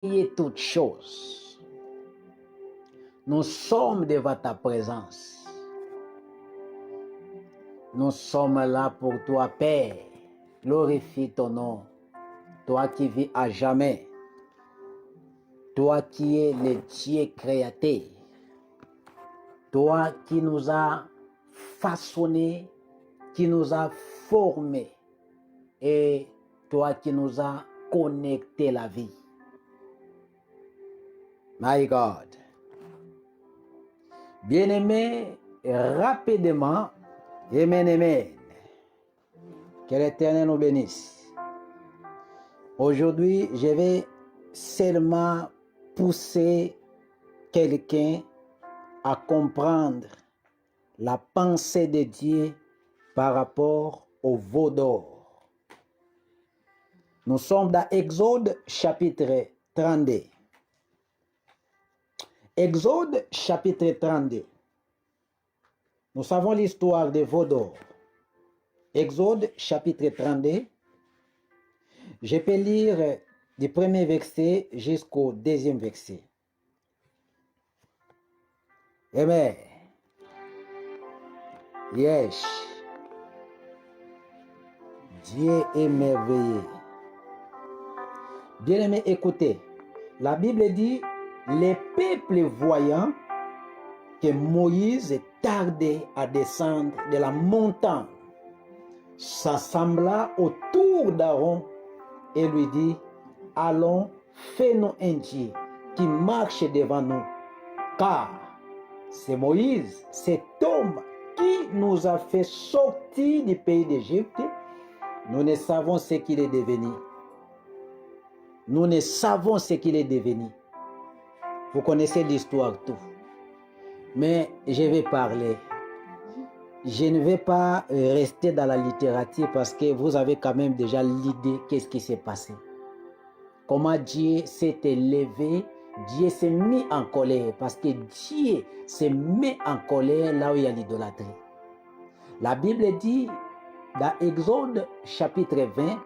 toutes choses. Nous sommes devant ta présence. Nous sommes là pour toi, Père. Glorifie ton nom. Toi qui vis à jamais. Toi qui es le Dieu créateur. Toi qui nous as façonnés, qui nous as formés. Et toi qui nous as connecté la vie. My God. Bien-aimé, rapidement, amen, amen. Que l'Éternel nous bénisse. Aujourd'hui, je vais seulement pousser quelqu'un à comprendre la pensée de Dieu par rapport au veau d'or. Nous sommes dans Exode chapitre 32. Exode chapitre 32. Nous savons l'histoire des veaux d'or. Exode chapitre 32. Je peux lire du premier verset jusqu'au deuxième verset. Amen. Yes. Dieu est merveilleux. Bien-aimés, écoutez. La Bible dit, les peuples voyant que Moïse tardait à descendre de la montagne, s'assembla autour d'Aaron et lui dit, allons, fais-nous un Dieu qui marche devant nous, car c'est Moïse, cet homme qui nous a fait sortir du pays d'Égypte. Nous ne savons ce qu'il est devenu. Nous ne savons ce qu'il est devenu. Vous connaissez l'histoire tout. Mais je vais parler. Je ne vais pas rester dans la littérature parce que vous avez quand même déjà l'idée qu'est-ce qui s'est passé. Comment Dieu s'est élevé, Dieu s'est mis en colère parce que Dieu s'est mis en colère là où il y a l'idolâtrie. La Bible dit dans Exode chapitre 20,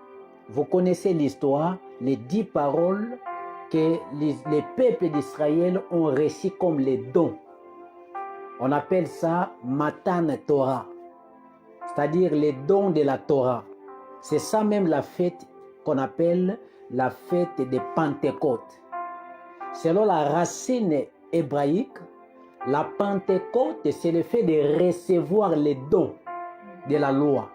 vous connaissez l'histoire, les 10 paroles que les peuples d'Israël ont reçues comme les dons. On appelle ça Matan Torah, c'est-à-dire les dons de la Torah. C'est ça même la fête qu'on appelle la fête de Pentecôte. Selon la racine hébraïque, la Pentecôte, c'est le fait de recevoir les dons de la loi.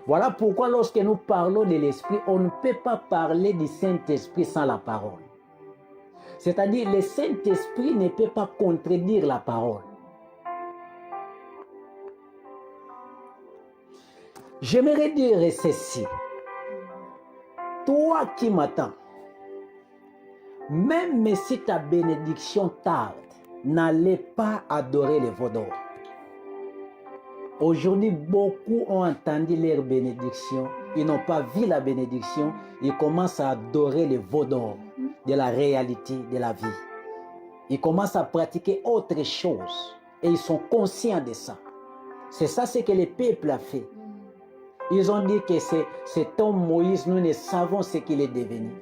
Voilà pourquoi lorsque nous parlons de l'Esprit, on ne peut pas parler du Saint-Esprit sans la parole. C'est-à-dire, le Saint-Esprit ne peut pas contredire la parole. J'aimerais dire ceci. Toi qui m'attends, même si ta bénédiction tarde, n'allez pas adorer les veaux d'or. Aujourd'hui, beaucoup ont entendu leur bénédiction. Ils n'ont pas vu la bénédiction. Ils commencent à adorer les veaux d'or de la réalité de la vie. Ils commencent à pratiquer autre chose. Et ils sont conscients de ça. C'est ça ce que le peuple a fait. Ils ont dit que cet homme Moïse, nous ne savons ce qu'il est devenu.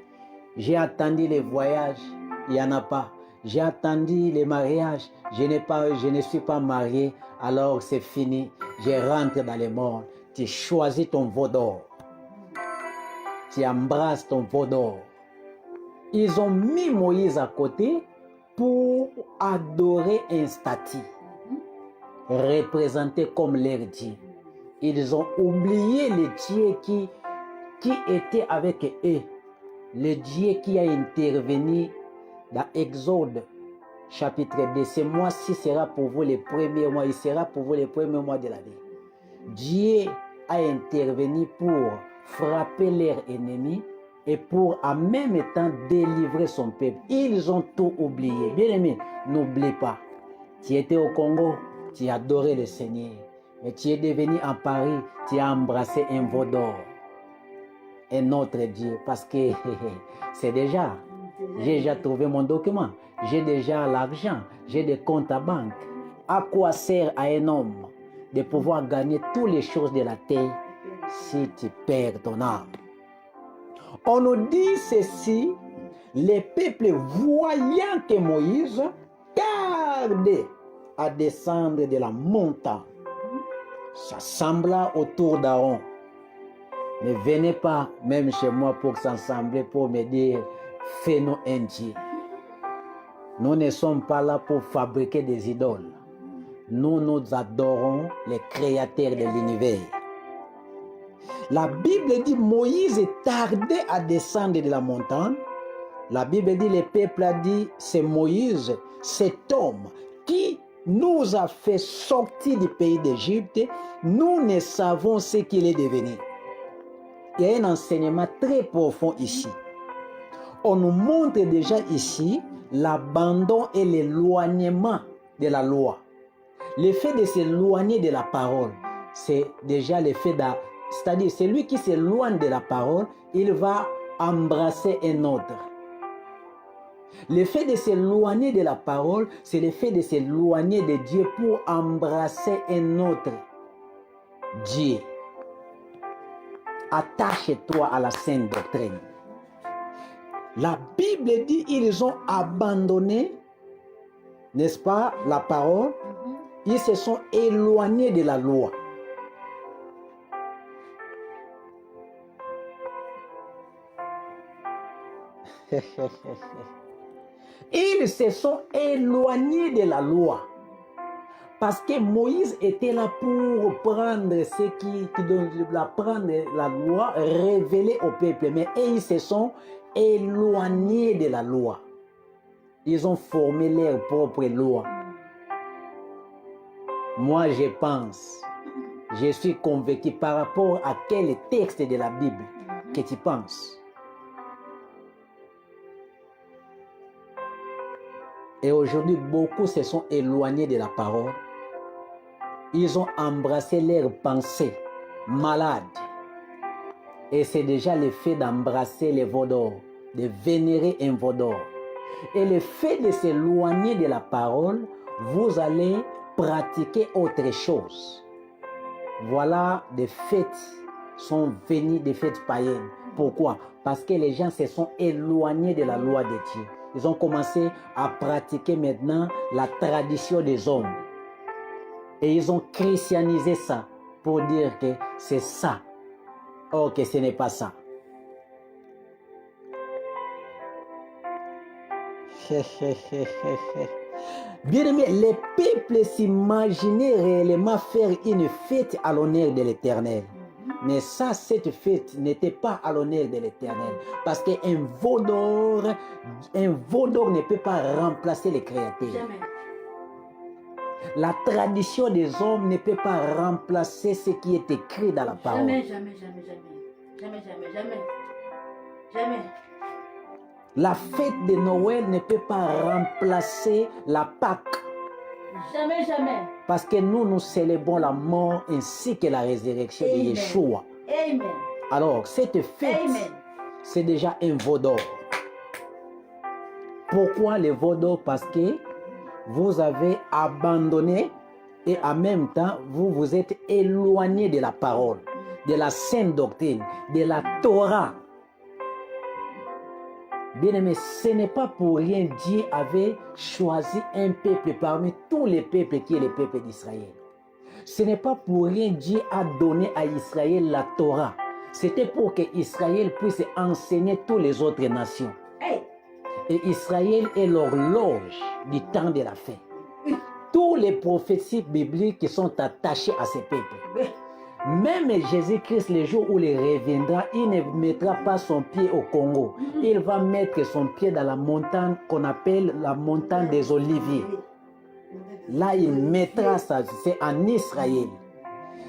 J'ai attendu les voyages, il n'y en a pas. J'ai attendu les mariages, je ne suis pas marié, alors c'est fini. Je rentre dans le monde. Tu choisis ton veau d'or. Tu embrasses ton veau d'or. Ils ont mis Moïse à côté pour adorer un statut représenté comme leur Dieu. Ils ont oublié le Dieu qui était avec eux. Le Dieu qui a intervenu dans Exode chapitre 2. Ce mois-ci sera pour vous les premiers mois. Il sera pour vous les premiers mois de la vie. Dieu a intervenu pour frapper leurs ennemis et pour en même temps délivrer son peuple. Ils ont tout oublié. Bien-aimé, n'oublie pas. Tu étais au Congo, tu as adoré le Seigneur. Mais tu es devenu en Paris, tu as embrassé un veau d'or. Un autre Dieu. Parce que c'est déjà, j'ai déjà trouvé mon document. J'ai déjà l'argent. J'ai des comptes à banque. À quoi sert à un homme de pouvoir gagner toutes les choses de la terre si tu perds ton âme? On nous dit ceci, les peuples voyant que Moïse tardait à descendre de la montagne, s'assembla autour d'Aaron. Ne venez pas même chez moi pour s'assembler, pour me dire, fais-nous un Dieu. Nous ne sommes pas là pour fabriquer des idoles. Nous adorons les créateurs de l'univers. La Bible dit Moïse tardait à descendre de la montagne. La Bible dit, le peuple a dit, c'est Moïse, cet homme qui nous a fait sortir du pays d'Égypte. Nous ne savons ce qu'il est devenu. Il y a un enseignement très profond ici. On nous montre déjà ici l'abandon et l'éloignement de la loi. Le fait de s'éloigner de la parole, c'est déjà le fait c'est-à-dire celui qui s'éloigne de la parole, il va embrasser un autre. Le fait de s'éloigner de la parole, c'est le fait de s'éloigner de Dieu pour embrasser un autre Dieu. Attache-toi à la sainte doctrine. La Bible dit ils ont abandonné, n'est-ce pas, la parole. Ils se sont éloignés de la loi. Ils se sont éloignés de la loi. Parce que Moïse était là pour prendre la loi révélée au peuple. Mais ils se sont éloignés de la loi. Ils ont formé leur propre loi. Moi, je pense, je suis convaincu par rapport à quel texte de la Bible que tu penses. Et aujourd'hui, beaucoup se sont éloignés de la parole. Ils ont embrassé leurs pensées malades. Et c'est déjà le fait d'embrasser les veaux d'or, de vénérer un veau d'or. Et le fait de s'éloigner de la parole, vous allez pratiquer autre chose. Voilà, des fêtes sont venues des fêtes païennes. Pourquoi? Parce que les gens se sont éloignés de la loi de Dieu. Ils ont commencé à pratiquer maintenant la tradition des hommes. Et ils ont christianisé ça pour dire que c'est ça. Or que ce n'est pas ça. Bien aimé, les peuples s'imaginaient réellement faire une fête à l'honneur de l'Éternel. Mais ça, cette fête n'était pas à l'honneur de l'Éternel. Parce qu'un veau d'or ne peut pas remplacer le Créateur. Jamais. La tradition des hommes ne peut pas remplacer ce qui est écrit dans la parole. Jamais, jamais, jamais, jamais. Jamais, jamais, jamais. Jamais. La fête de Noël ne peut pas remplacer la Pâque. Jamais, jamais. Parce que nous célébrons la mort ainsi que la résurrection de Yeshua. Amen. Alors, cette fête, c'est déjà un veau d'or. Pourquoi le veau d'or? Parce que vous avez abandonné et en même temps, vous vous êtes éloigné de la parole, de la sainte doctrine, de la Torah. Bien aimé, ce n'est pas pour rien Dieu avait choisi un peuple parmi tous les peuples qui est le peuple d'Israël. Ce n'est pas pour rien Dieu a donné à Israël la Torah. C'était pour que Israël puisse enseigner toutes les autres nations. Et Israël est l'horloge du temps de la fin. Tous les prophéties bibliques qui sont attachées à ces peuples. Même Jésus-Christ, le jour où il reviendra, il ne mettra pas son pied au Congo. Il va mettre son pied dans la montagne qu'on appelle la montagne des Oliviers. Là, il mettra ça, c'est en Israël.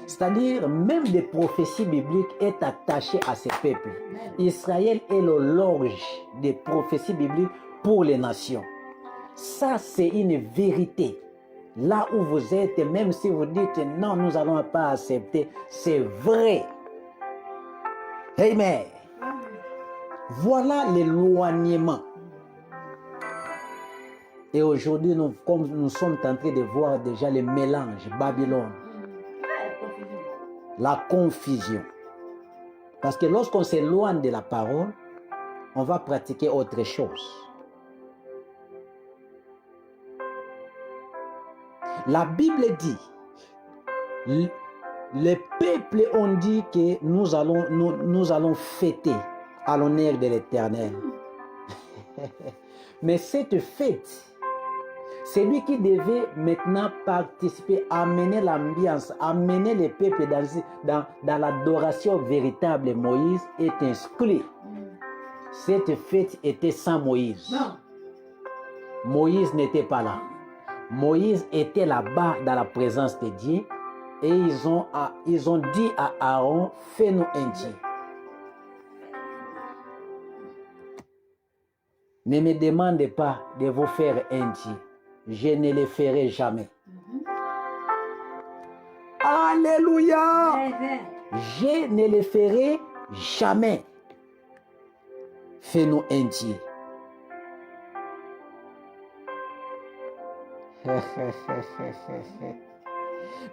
C'est-à-dire, même des prophéties bibliques est attachées à ces peuples. Israël est l'horloge des prophéties bibliques pour les nations. Ça, c'est une vérité. Là où vous êtes, même si vous dites non, nous n'allons pas accepter, c'est vrai. Amen. Voilà l'éloignement. Et aujourd'hui, comme nous sommes en train de voir déjà le mélange, Babylone, la confusion. Parce que lorsqu'on s'éloigne de la parole, on va pratiquer autre chose. La Bible dit, les peuples ont dit que nous allons fêter à l'honneur de l'Éternel. Mais cette fête, c'est lui qui devait maintenant participer, amener l'ambiance, amener les peuples dans l'adoration véritable. Moïse est inscrit. Cette fête était sans Moïse. Non. Moïse n'était pas là. Moïse était là-bas dans la présence de Dieu et ils ont dit à Aaron, fais-nous un Dieu. Ne me demandez pas de vous faire un Dieu. Je ne le ferai jamais. Alléluia! Amen. Je ne le ferai jamais. Fais-nous un Dieu.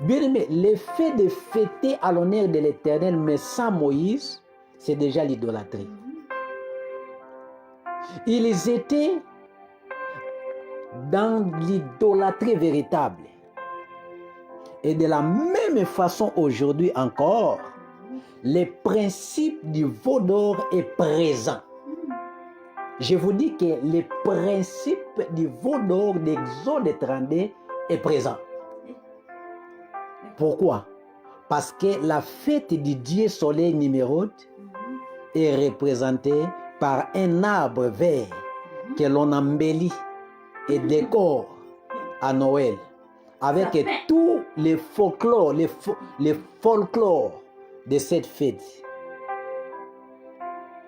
Bien aimé, le fait de fêter à l'honneur de l'Éternel, mais sans Moïse, c'est déjà l'idolâtrie. Ils étaient dans l'idolâtrie véritable. Et de la même façon aujourd'hui encore, le principe du veau d'or est présent. Je vous dis que le principe du veau d'or d'Exode 32 est présent. Pourquoi? Parce que la fête du Dieu soleil Nimérode est représentée par un arbre vert que l'on embellit et décore à Noël avec tous les folklore, les folklore de cette fête.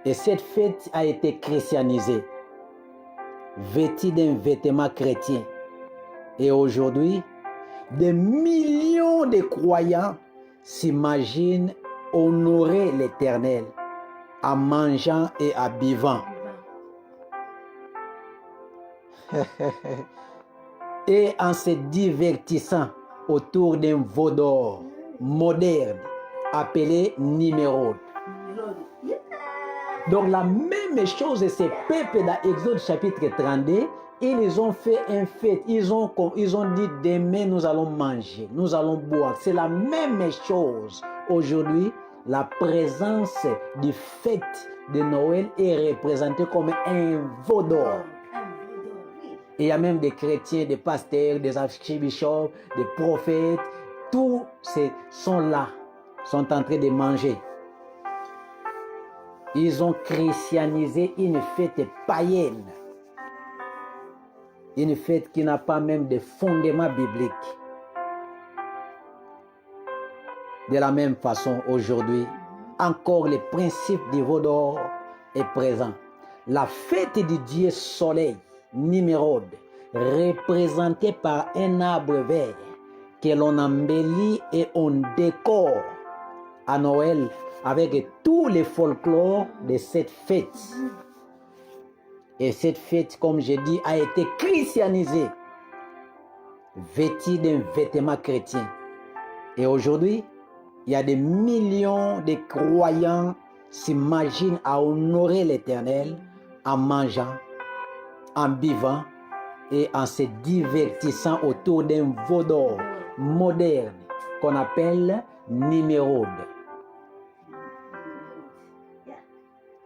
Et cette fête a été chrétianisée, vêtue d'un vêtement chrétien. Et aujourd'hui, des millions de croyants s'imaginent honorer l'Éternel en mangeant et en buvant. Et en se divertissant autour d'un veau d'or moderne appelé Nimérode. Donc la même chose, ces peuples dans Exode chapitre 32, ils ont fait une fête. Ils ont dit demain nous allons manger, nous allons boire. C'est la même chose. Aujourd'hui, la présence du fête de Noël est représentée comme un veau d'or. Et il y a même des chrétiens, des pasteurs, des archibishops, des prophètes. Tous ces sont là, sont en train de manger. Ils ont christianisé une fête païenne. Une fête qui n'a pas même de fondement biblique. De la même façon, aujourd'hui, encore le principe du veau d'or est présent. La fête du Dieu soleil, Nimérode, représentée par un arbre vert que l'on embellit et on décore à Noël avec tous les folklores de cette fête. Et cette fête, comme je dis, a été christianisée, vêtue d'un vêtement chrétien. Et aujourd'hui, il y a des millions de croyants s'imaginent à honorer l'Éternel en mangeant, en buvant et en se divertissant autour d'un veau d'or moderne qu'on appelle Nimérode.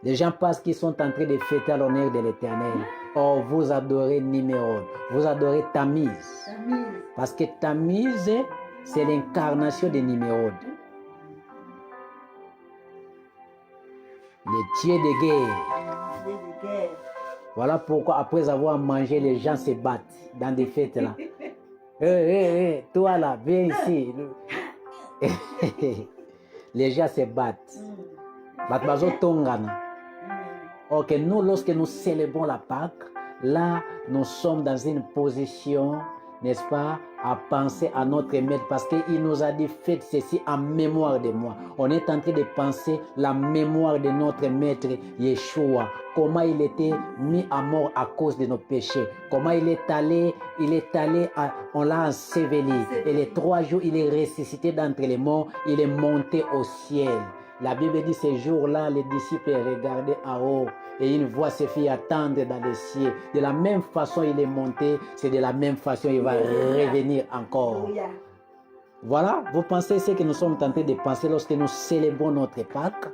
Les gens pensent qu'ils sont en train de fêter à l'honneur de l'Éternel. Oh, vous adorez Nimérode, vous adorez Tammuz. Parce que Tammuz, c'est l'incarnation de Nimérode. Le dieu de guerre. Voilà pourquoi après avoir mangé, les gens se battent dans des fêtes là. Toi là, viens ici. Les gens se battent. Ok, nous, lorsque nous célébrons la Pâque, là, nous sommes dans une position, n'est-ce pas, à penser à notre maître parce qu'il nous a dit faites ceci en mémoire de moi. On est en train de penser la mémoire de notre maître Yeshua. Comment il était mis à mort à cause de nos péchés. Comment il est allé, on l'a enseveli. Et les 3 jours, il est ressuscité d'entre les morts. Il est monté au ciel. La Bible dit ces jours-là, les disciples regardaient en haut et une voix se fit attendre dans les cieux. De la même façon il est monté, c'est de la même façon il va revenir encore. Alléluia. Voilà, vous pensez ce que nous sommes tentés de penser lorsque nous célébrons notre Pâques?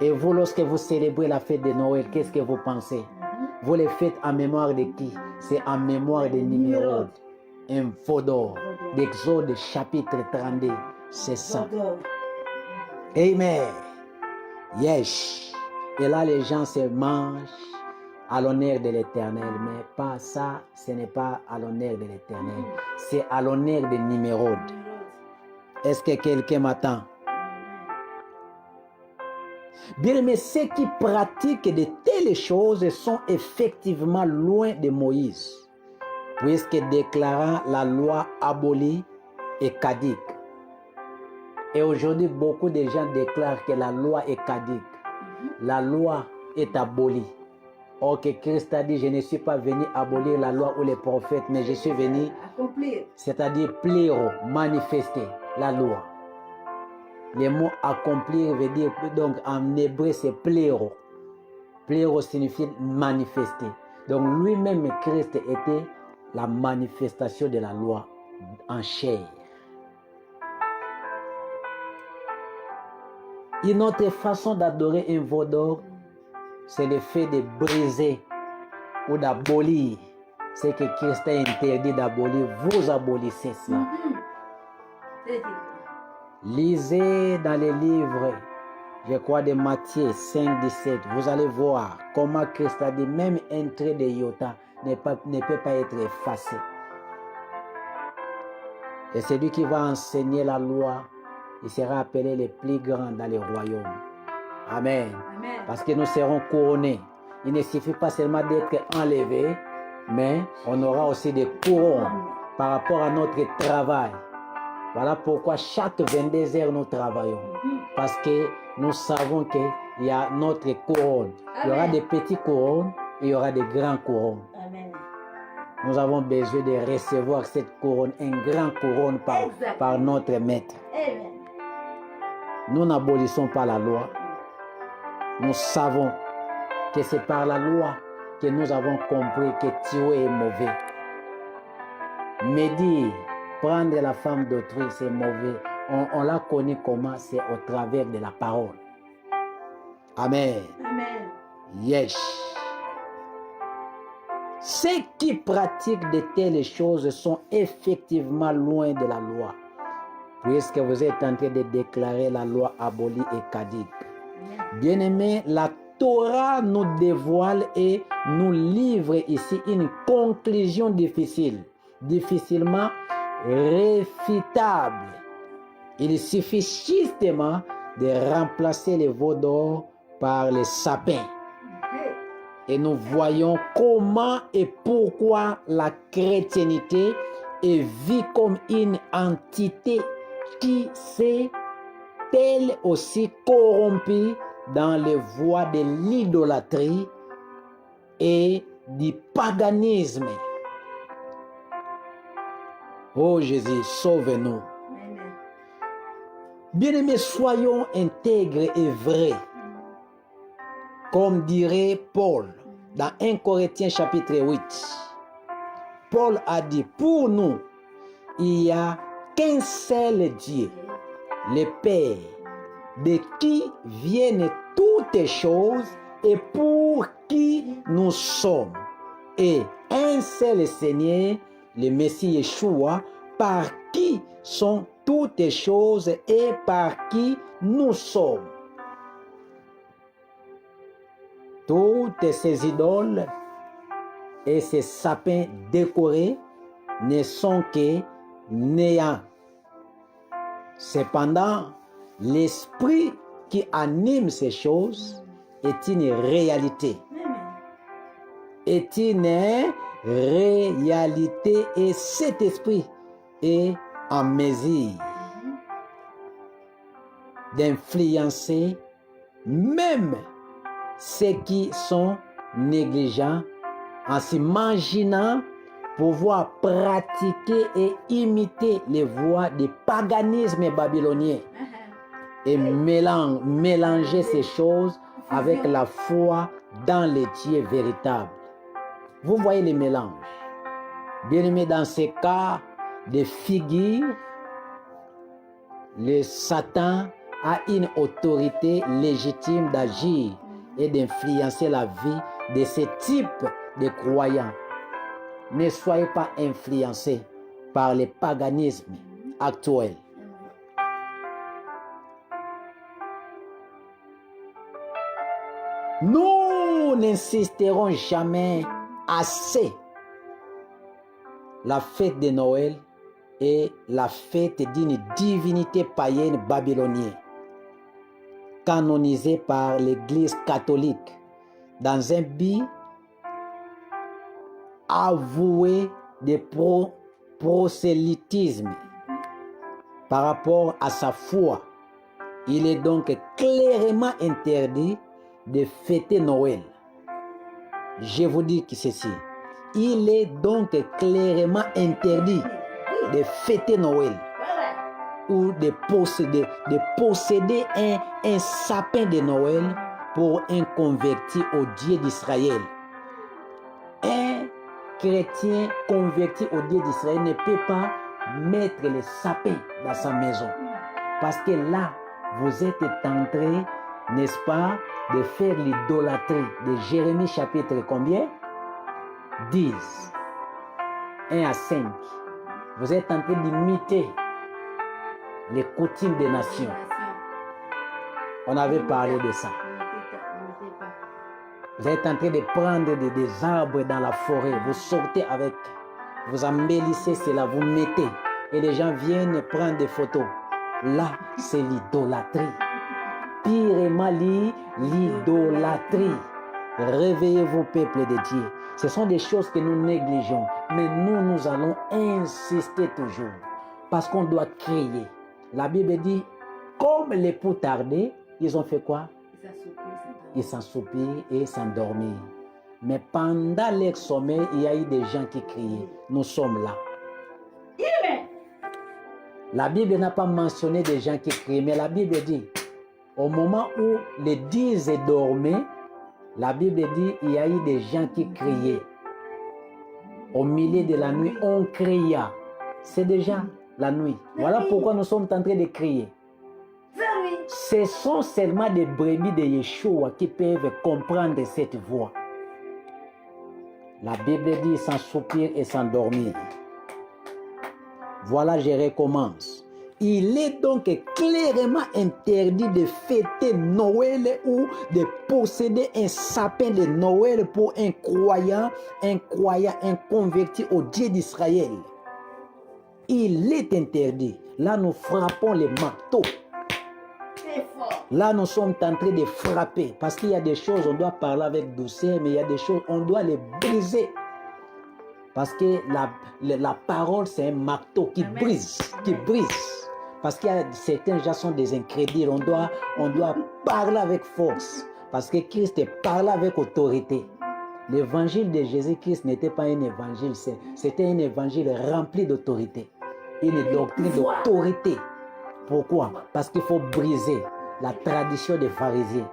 Et vous, lorsque vous célébrez la fête de Noël, qu'est-ce que vous pensez? Vous les faites en mémoire de qui? C'est en mémoire des Nimrod, un veau d'or, d'Exode chapitre 32, c'est ça. J'adore. Amen. Yes. Et là, les gens se mangent à l'honneur de l'Éternel. Mais pas ça, ce n'est pas à l'honneur de l'Éternel. C'est à l'honneur de Nimrod. Est-ce que quelqu'un m'attend? Bien, mais ceux qui pratiquent de telles choses sont effectivement loin de Moïse, puisque déclarant la loi abolie et caduque. Et aujourd'hui, beaucoup de gens déclarent que la loi est caduque. La loi est abolie. Or que Christ a dit, je ne suis pas venu abolir la loi ou les prophètes, mais je suis venu, Accomplir. c'est-à-dire pléro, manifester la loi. Le mot accomplir veut dire, donc en hébreu c'est pléro. Pléro signifie manifester. Donc lui-même, Christ était la manifestation de la loi en chair. Une autre façon d'adorer un veau d'or, c'est le fait de briser ou d'abolir ce que Christ a interdit d'abolir. Vous abolissez cela. C'est dit. Lisez dans les livres, je crois de Matthieu 5, 17, vous allez voir comment Christ a dit, même un trait de iota ne peut pas être effacé. Et celui qui va enseigner la loi, il sera appelé le plus grand dans le royaume. Amen. Amen. Parce que nous serons couronnés. Il ne suffit pas seulement d'être enlevé, mais on aura aussi des couronnes par rapport à notre travail. Voilà pourquoi chaque 22 heures nous travaillons. Parce que nous savons qu'il y a notre couronne. Il y aura des petits couronnes et il y aura des grands couronnes. Amen. Nous avons besoin de recevoir cette couronne, une grande couronne par notre maître. Amen. Nous n'abolissons pas la loi. Nous savons que c'est par la loi que nous avons compris que tuer est mauvais. Mais dire, prendre la femme d'autrui, c'est mauvais. On l'a connu comment? C'est au travers de la parole. Amen. Amen. Yes. Ceux qui pratiquent de telles choses sont effectivement loin de la loi, puisque vous êtes en train de déclarer la loi abolie et caduque. Bien-aimés, la Torah nous dévoile et nous livre ici une conclusion difficile, difficilement réfutable. Il suffit justement de remplacer les veaux d'or par les sapins. Et nous voyons comment et pourquoi la chrétienté est vue comme une entité qui s'est elle aussi corrompue dans les voies de l'idolâtrie et du paganisme. Oh Jésus, sauve-nous. Bien-aimés, soyons intègres et vrais. Comme dirait Paul dans 1 Corinthiens chapitre 8. Paul a dit, pour nous, il n'y a qu'un seul Dieu, le Père, de qui viennent toutes choses et pour qui nous sommes. Et un seul Seigneur, le Messie Yeshua, par qui sont toutes choses et par qui nous sommes. Toutes ces idoles et ces sapins décorés ne sont que néants. Cependant, l'esprit qui anime ces choses est une réalité. Est une réalité et cet esprit est en mesure d'influencer même ceux qui sont négligents en s'imaginant pouvoir pratiquer et imiter les voies du paganisme babylonien. et mélanger ces choses avec la foi dans les dieux véritables. Vous voyez les mélanges. Bien-aimés, dans ces cas de figure, le Satan a une autorité légitime d'agir et d'influencer la vie de ce type de croyants. Ne soyez pas influencés par le paganisme actuel. Nous n'insisterons jamais assez. La fête de Noël est la fête d'une divinité païenne babylonienne, canonisée par l'Église catholique dans un but avoué de prosélytisme par rapport à sa foi. Il est donc clairement interdit de fêter Noël. Je vous dis que ceci. Il est donc clairement interdit de fêter Noël ou de posséder un sapin de Noël pour un converti au Dieu d'Israël. Un chrétien converti au Dieu d'Israël ne peut pas mettre le sapin dans sa maison. Parce que là, vous êtes en train, n'est-ce pas, de faire l'idolâtrie de Jérémie chapitre combien? 10, 1 à 5. Vous êtes en train d'imiter les coutumes des nations. On avait parlé de ça. Vous êtes en train de prendre des arbres dans la forêt. Vous sortez avec, vous embellissez cela, vous mettez. Et les gens viennent prendre des photos. Là, c'est l'idolâtrie. Pirement l'idolâtrie. Réveillez-vous, peuple de Dieu. Ce sont des choses que nous négligeons. Mais nous allons insister toujours. Parce qu'on doit créer. La Bible dit, comme l'époux tardait, ils ont fait quoi? Ils s'ensoupirent et s'endormirent. Mais pendant leur sommeil, il y a eu des gens qui criaient. Nous sommes là. La Bible n'a pas mentionné des gens qui crient, mais la Bible dit, au moment où les 10 dormaient, la Bible dit, il y a eu des gens qui criaient. Au milieu de la nuit, on cria. C'est déjà la nuit. Voilà pourquoi nous sommes en train de crier. Ce sont seulement des brebis de Yeshua qui peuvent comprendre cette voix. La Bible dit sans soupir et sans dormir. Voilà, je recommence. Il est donc clairement interdit de fêter Noël ou de posséder un sapin de Noël pour un croyant, un converti au Dieu d'Israël. Il est interdit. Là, nous frappons les marteaux. Là, nous sommes en train de frapper. Parce qu'il y a des choses, on doit parler avec douceur, mais il y a des choses, on doit les briser. Parce que la parole, c'est un marteau qui brise, Parce qu'il y a certains gens sont des incrédules. On doit parler avec force. Parce que Christ parlait avec autorité. L'évangile de Jésus-Christ n'était pas un évangile, c'était un évangile rempli d'autorité. Une doctrine d'autorité. Pourquoi? Parce qu'il faut briser la tradition des pharisiens.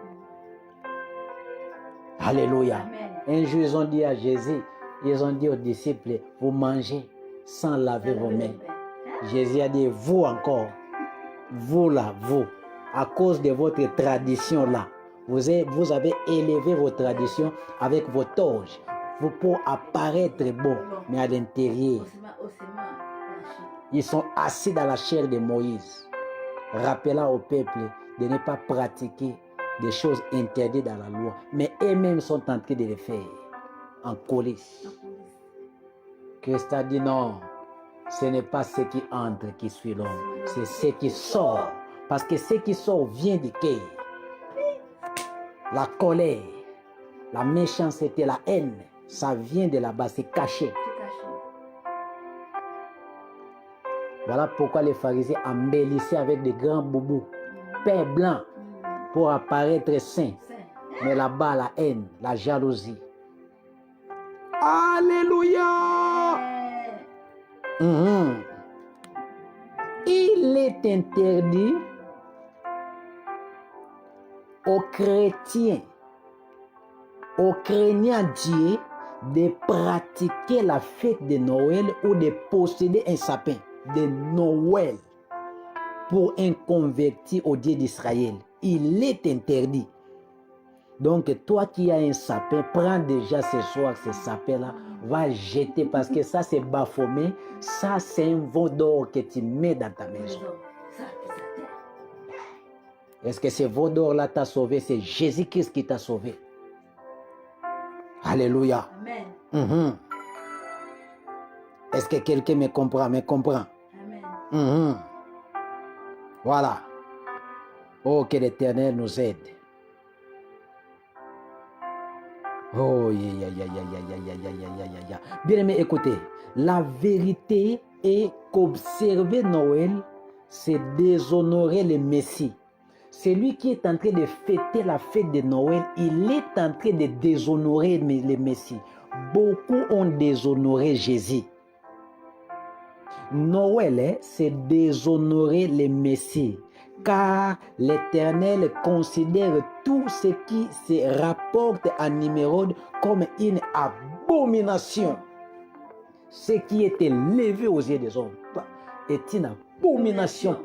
Alléluia. Un jour, ils ont dit à Jésus, ils ont dit aux disciples, vous mangez sans laver vos mains. Jésus a dit, vous encore, vous là, vous, à cause de votre tradition là, vous avez élevé vos traditions avec vos toges, vous pour apparaître beau, mais à l'intérieur, ils sont assis dans la chair de Moïse, rappelant au peuple de ne pas pratiquer des choses interdites dans la loi, mais eux-mêmes sont en train de le faire en coulisses. Christ a dit non, ce n'est pas ce qui entre qui suit l'homme, c'est ce qui sort. Parce que ce qui sort vient du cœur. La colère, la méchanceté, la haine, ça vient de là-bas, c'est caché. Voilà pourquoi les pharisiens embellissaient avec des grands boubous, pain blanc, pour apparaître saints. Mais là-bas, la haine, la jalousie. Alléluia! Il est interdit aux chrétiens, aux craignants Dieu, de pratiquer la fête de Noël ou de posséder un sapin de Noël pour un converti au Dieu d'Israël. Il est interdit. Donc, toi qui as un sapin, prends déjà ce soir ce sapin-là, va jeter parce que ça, c'est baphomet. Ça, c'est un veau d'or que tu mets dans ta maison. Est-ce que ce veau d'or-là t'a sauvé? C'est Jésus-Christ qui t'a sauvé. Alléluia. Amen. Est-ce que quelqu'un me comprend? Amen. Voilà. Oh, que l'Éternel nous aide. Oh, Bien aimé, écoutez, la vérité est qu'observer Noël, c'est déshonorer le Messie. Celui qui est en train de fêter la fête de Noël, il est en train de déshonorer le Messie. Beaucoup ont déshonoré Jésus. Noël, c'est déshonorer le Messie. Car l'Éternel considère tout ce qui se rapporte à Nimrod comme une abomination. Ce qui est élevé aux yeux des hommes est une abomination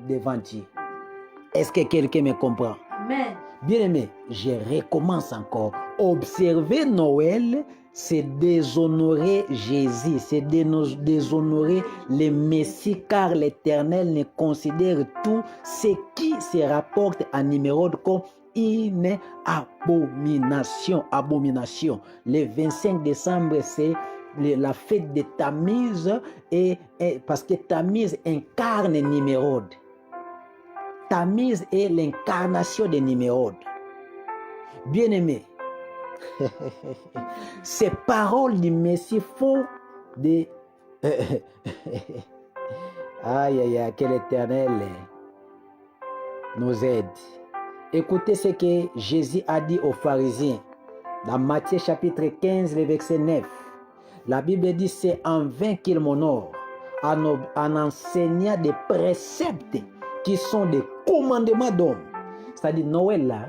devant Dieu. Est-ce que quelqu'un me comprend? Amen. Bien aimé, je recommence encore. Observer Noël, c'est déshonorer Jésus, c'est déshonorer le Messie, car l'Éternel ne considère tout ce qui se rapporte à Nimrod comme une abomination. Abomination. Le 25 décembre, c'est la fête de Tammuz, parce que Tammuz incarne Nimrod. Tammuz est l'incarnation de Nimrod. Bien-aimé, ces paroles du Messie font des... aïe, aïe, aïe, que l'Éternel nous aide. Écoutez ce que Jésus a dit aux pharisiens dans Matthieu chapitre 15, le verset 9. La Bible dit, c'est en vain qu'ils m'honorent en enseignant des préceptes qui sont des commandements d'hommes. C'est-à-dire, Noël, là,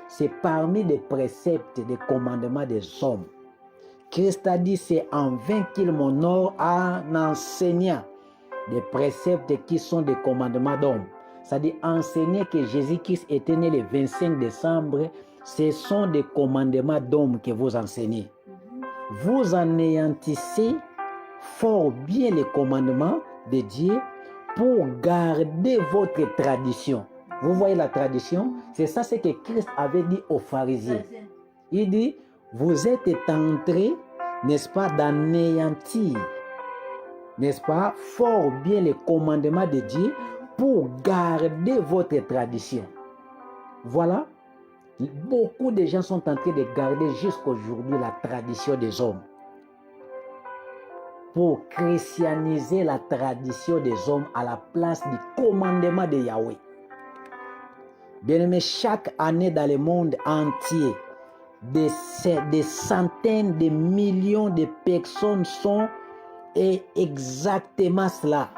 c'est parmi les préceptes, des commandements des hommes. Christ a dit, c'est en vain qu'il m'honore en enseignant des préceptes qui sont des commandements d'hommes. C'est-à-dire, enseigner que Jésus-Christ était né le 25 décembre, ce sont des commandements d'hommes que vous enseignez. Vous anéantissez fort bien les commandements de Dieu pour garder votre tradition. Vous voyez la tradition? C'est ça ce que Christ avait dit aux pharisiens. Il dit, vous êtes entrés, n'est-ce pas, d'anéantir, n'est-ce pas, fort bien les commandements de Dieu pour garder votre tradition. Voilà. Beaucoup de gens sont en train de garder jusqu'aujourd'hui la tradition des hommes. Pour christianiser la tradition des hommes à la place du commandement de Yahweh. Bien-aimés, chaque année dans le monde entier, des centaines de millions de personnes sont exactement cela.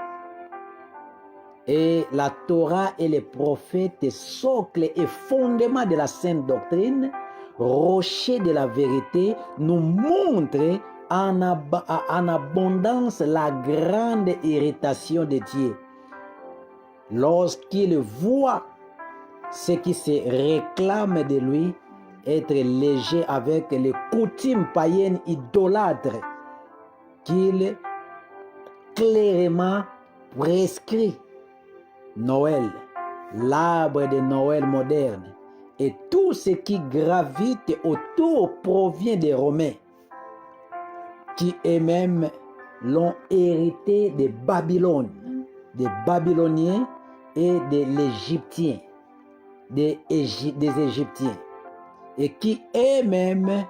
Et la Torah et les prophètes, socle et fondement de la sainte doctrine, rocher de la vérité, nous montrent en abondance la grande irritation de Dieu. Lorsqu'il voit ce qui se réclame de lui, être léger avec les coutumes païennes idolâtres qu'il clairement prescrit. Noël, l'arbre de Noël moderne et tout ce qui gravite autour provient des Romains qui eux-mêmes l'ont hérité des Babylone, des Babyloniens et de l'Égyptien, des Égyptiens, et qui eux-mêmes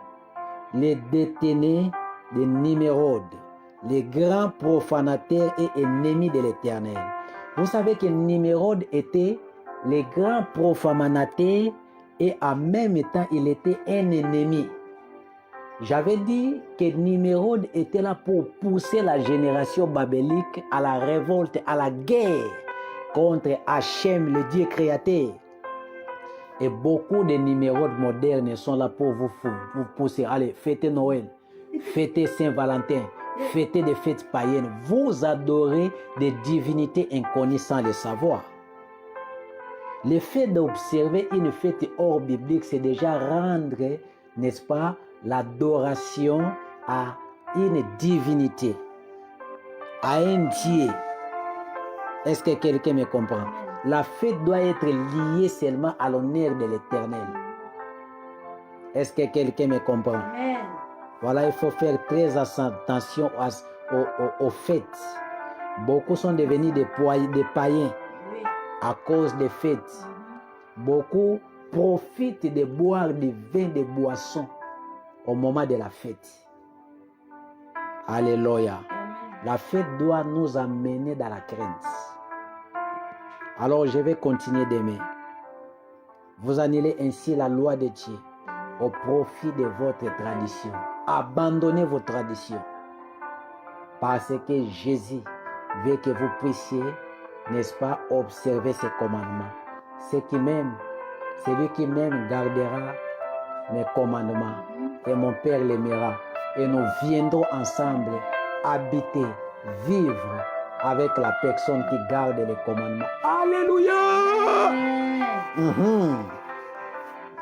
les détenaient de Nimrod, les grands profanateurs et ennemis de l'Éternel. Vous savez que Nimrod était le grand profanateur et en même temps il était un ennemi. J'avais dit que Nimrod était là pour pousser la génération babélique à la révolte, à la guerre contre Hachem, le Dieu créateur. Et beaucoup de numéros modernes sont là pour vous pousser. Allez, fêtez Noël, fêtez Saint-Valentin, fêtez des fêtes païennes. Vous adorez des divinités inconnues sans le savoir. Le fait d'observer une fête hors biblique, c'est déjà rendre, n'est-ce pas, l'adoration à une divinité, à un Dieu. Est-ce que quelqu'un me comprend? La fête doit être liée seulement à l'honneur de l'Éternel. Est-ce que quelqu'un me comprend? Amen. Voilà, il faut faire très attention aux fêtes. Beaucoup sont devenus des païens Oui. à cause des fêtes. Beaucoup profitent de boire du vin, des boissons au moment de la fête. Alléluia. Amen. La fête doit nous amener dans la crainte. Alors je vais continuer demain. Vous annulez ainsi la loi de Dieu au profit de votre tradition. Abandonnez vos traditions. Parce que Jésus veut que vous puissiez, n'est-ce pas, observer ses commandements. Celui qui m'aime gardera mes commandements. Et mon Père l'aimera. Et nous viendrons ensemble habiter, vivre avec la personne qui garde les commandements. Alléluia! Amen.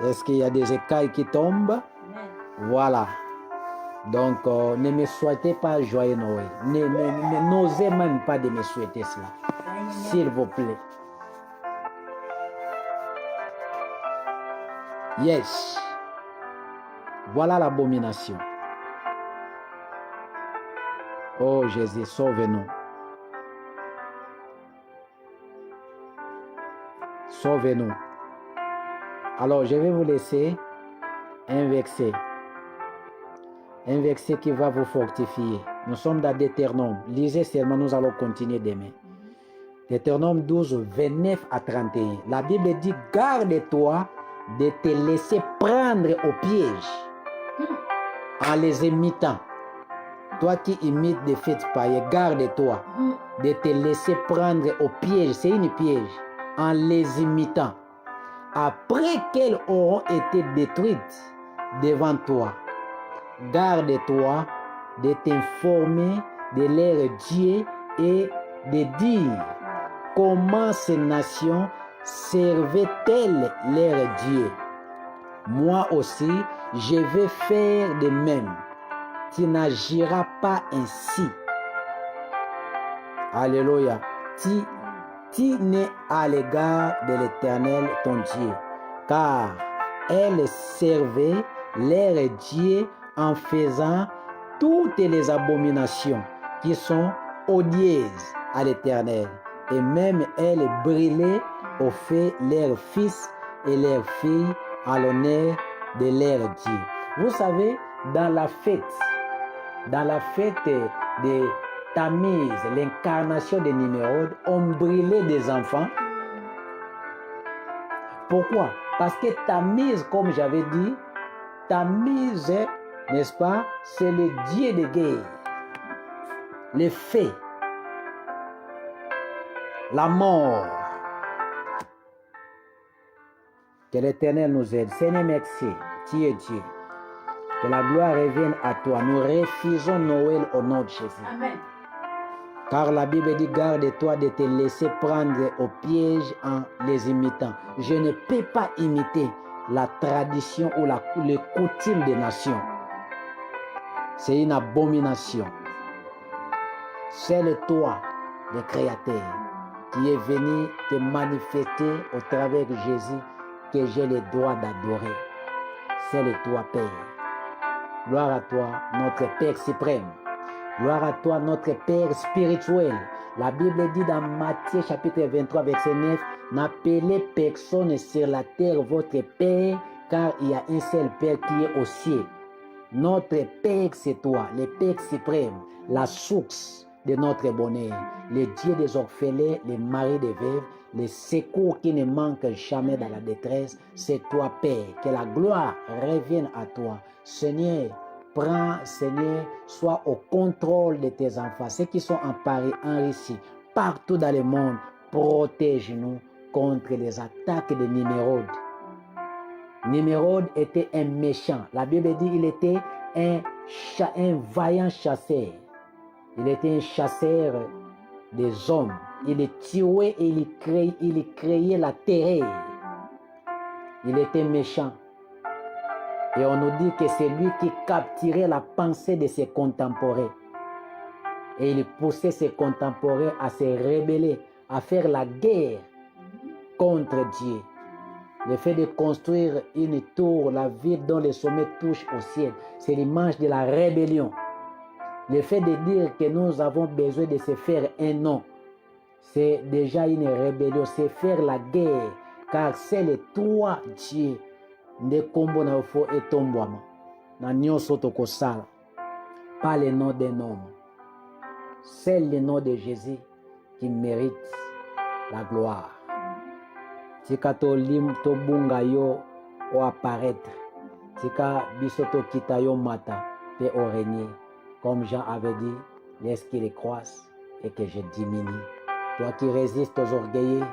Est-ce qu'il y a des écailles qui tombent? Amen. Voilà. Donc, ne me souhaitez pas joyeux Noël. N'osez même pas de me souhaiter cela. S'il vous plaît. Yes. Voilà l'abomination. Oh Jésus, sauve-nous. Sauve-nous. Alors, je vais vous laisser un verset. Un verset qui va vous fortifier. Nous sommes dans Deutéronome. Lisez seulement, nous allons continuer demain. Deutéronome 12, 29 à 31. La Bible dit, garde-toi de te laisser prendre au piège en les imitant. Toi qui imites des fêtes païennes, garde-toi de te laisser prendre au piège. C'est une piège. En les imitant. Après qu'elles auront été détruites devant toi, garde-toi de t'informer de leur Dieu et de dire comment ces nations servaient-elles leur Dieu. Moi aussi, je vais faire de même. Tu n'agiras pas ainsi. Alléluia. Tu n'es à l'égard de l'Éternel ton Dieu, car elles servaient leur Dieu en faisant toutes les abominations qui sont odieuses à l'Éternel. Et même elles brûlaient au feu leurs fils et leurs filles à l'honneur de leur Dieu. Vous savez, dans la fête de Tammuz, l'incarnation de Nimrod, on brûlait des enfants. Pourquoi? Parce que Tammuz, comme j'avais dit, Tammuz, n'est-ce pas, c'est le dieu de guerre, le feu, la mort. Que l'Éternel nous aide. Seigneur, merci. Tu es Dieu. Que la gloire revienne à toi. Nous refusons Noël au nom de Jésus. Amen. Car la Bible dit, garde-toi de te laisser prendre au piège en les imitant. Je ne peux pas imiter la tradition ou les coutumes des nations. C'est une abomination. Seul toi, le Créateur, qui est venu te manifester au travers de Jésus, que j'ai le droit d'adorer. C'est le toi, Père. Gloire à toi, notre Père suprême. Gloire à toi, notre Père spirituel. La Bible dit dans Matthieu chapitre 23, verset 9, n'appelez personne sur la terre votre Père, car il y a un seul Père qui est au ciel. Notre Père, c'est toi, le Père suprême, la source de notre bonheur, le Dieu des orphelins, le mari des veuves, le secours qui ne manque jamais dans la détresse. C'est toi, Père. Que la gloire revienne à toi. Seigneur, prends, Seigneur, sois au contrôle de tes enfants. Ceux qui sont en Paris, en Russie, partout dans le monde, protège-nous contre les attaques de Nimrod. Nimrod était un méchant. La Bible dit qu'il était un vaillant chasseur. Il était un chasseur des hommes. Il tuait et il créait la terreur. Il était méchant. Et on nous dit que c'est lui qui capturait la pensée de ses contemporains. Et il poussait ses contemporains à se rebeller, à faire la guerre contre Dieu. Le fait de construire une tour, la ville dont le sommet touche au ciel, c'est l'image de la rébellion. Le fait de dire que nous avons besoin de se faire un nom, c'est déjà une rébellion, c'est faire la guerre, car c'est le toi, Dieu, ne kombo na fo etombwama, na nyonso tokosala, pas le nom d'un homme. C'est le nom de Jésus qui mérite la gloire. Tika tolim to bunga yo o apparaître. Tika biso to kita yo mata pe o régner. Comme Jean avait dit, laisse qu'il croisse et que je diminue. Toi qui résistes aux orgueilleux,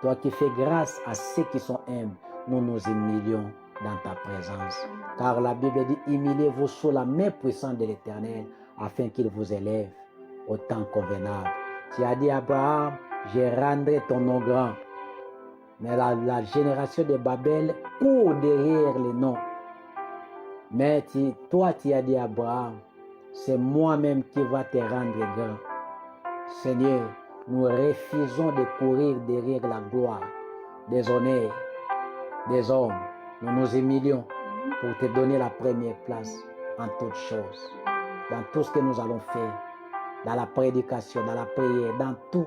toi qui fais grâce à ceux qui sont humbles, nous nous humilions dans ta présence. Car la Bible dit, humiliez-vous sous la main puissante de l'Éternel afin qu'il vous élève au temps convenable. Tu as dit à Abraham, je rendrai ton nom grand. Mais la génération de Babel court derrière les noms. Mais toi, tu as dit à Abraham, c'est moi-même qui va te rendre grand. Seigneur, nous refusons de courir derrière la gloire, des honneurs, des hommes. Nous nous humilions pour te donner la première place en toutes choses. Dans tout ce que nous allons faire, dans la prédication, dans la prière, dans tout.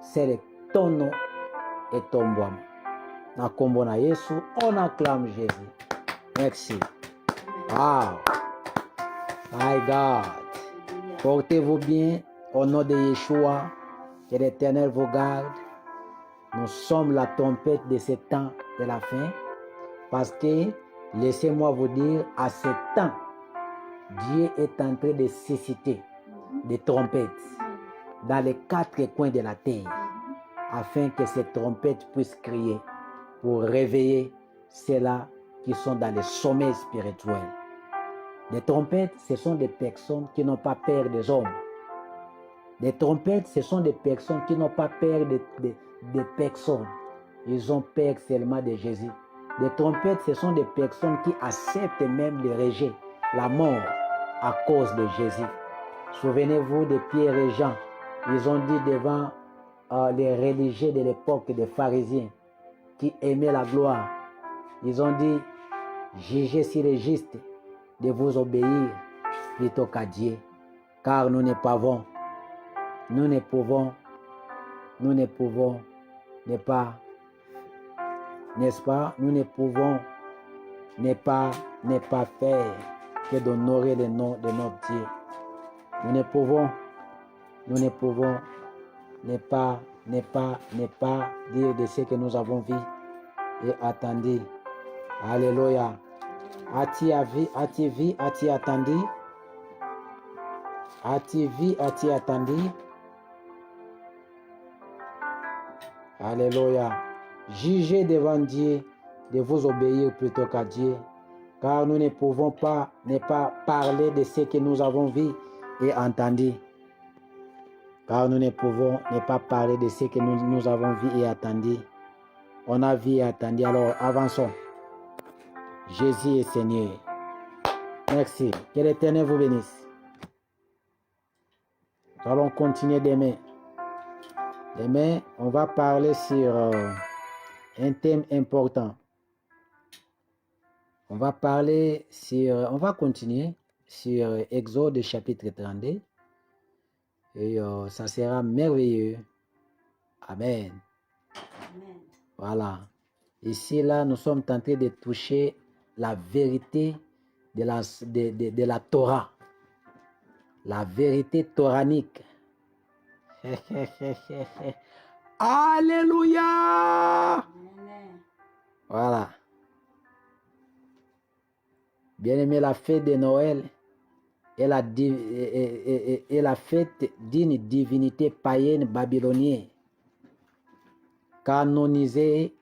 C'est ton nom et ton bois. Dans Kombona Yesu, on acclame Jésus. Merci. Wow. My God. Portez-vous bien au nom de Yeshua. Que l'Éternel vous garde. Nous sommes la tempête de ce temps de la fin. Parce que, laissez-moi vous dire, à ce temps, Dieu est en train de susciter des trompettes dans les quatre coins de la terre, afin que ces trompettes puissent crier pour réveiller ceux-là qui sont dans le sommeil spirituel. Les trompettes, ce sont des personnes qui n'ont pas peur des hommes. Les trompettes, ce sont des personnes qui n'ont pas peur de personnes. Ils ont peur seulement de Jésus. Les trompettes, ce sont des personnes qui acceptent même le rejet, la mort, à cause de Jésus. Souvenez-vous de Pierre et Jean. Ils ont dit devant les religieux de l'époque des pharisiens qui aimaient la gloire. Ils ont dit, jugez s'il est juste de vous obéir plutôt qu'à Dieu. Car nous ne pouvons ne pas, n'est-ce pas, nous ne pouvons ne pas faire que d'honorer le nom de notre Dieu. Nous ne pouvons ne pas dire de ce que nous avons vu et attendu. Alléluia. As-tu attendu? As-tu attendu? Alléluia. Jugez devant Dieu de vous obéir plutôt qu'à Dieu, car nous ne pouvons pas ne pas parler de ce que nous avons vu et entendu. Car nous ne pouvons ne pas parler de ce que nous avons vu et entendu. On a vu et entendu, alors avançons. Jésus est Seigneur. Merci. Que l'Éternel vous bénisse. Nous allons continuer demain. Demain, on va parler sur un thème important. On va continuer sur Exode chapitre 32. Et ça sera merveilleux. Amen. Amen. Voilà. Ici, là, nous sommes tentés de toucher la vérité de la Torah. La vérité toranique. Alléluia. Amen. Voilà. Bien-aimé, la fête de Noël est la fête d'une divinité païenne babylonienne, canonisée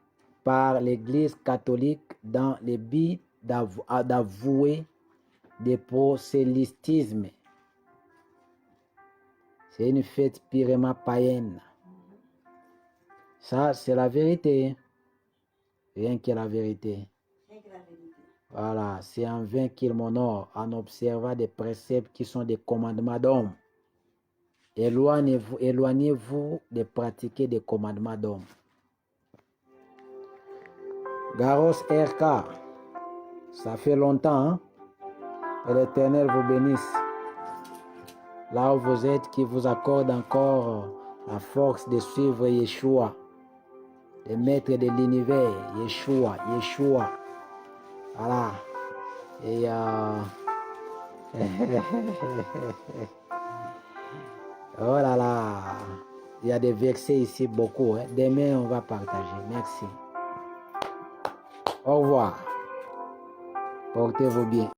par l'Église catholique dans le but d'avouer des prosélytismes. C'est une fête purement païenne. Ça, c'est la vérité. Rien que la vérité. Voilà, c'est en vain qu'il m'honore en observant des préceptes qui sont des commandements d'hommes. Éloignez-vous de pratiquer des commandements d'hommes. Garros RK, ça fait longtemps, hein? Et l'Éternel vous bénisse. Là où vous êtes, qui vous accorde encore la force de suivre Yeshua, le maître de l'univers, Yeshua. Voilà. Et oh là là, il y a des versets ici beaucoup. Hein. Demain, on va partager. Merci. Au revoir. Portez-vous bien.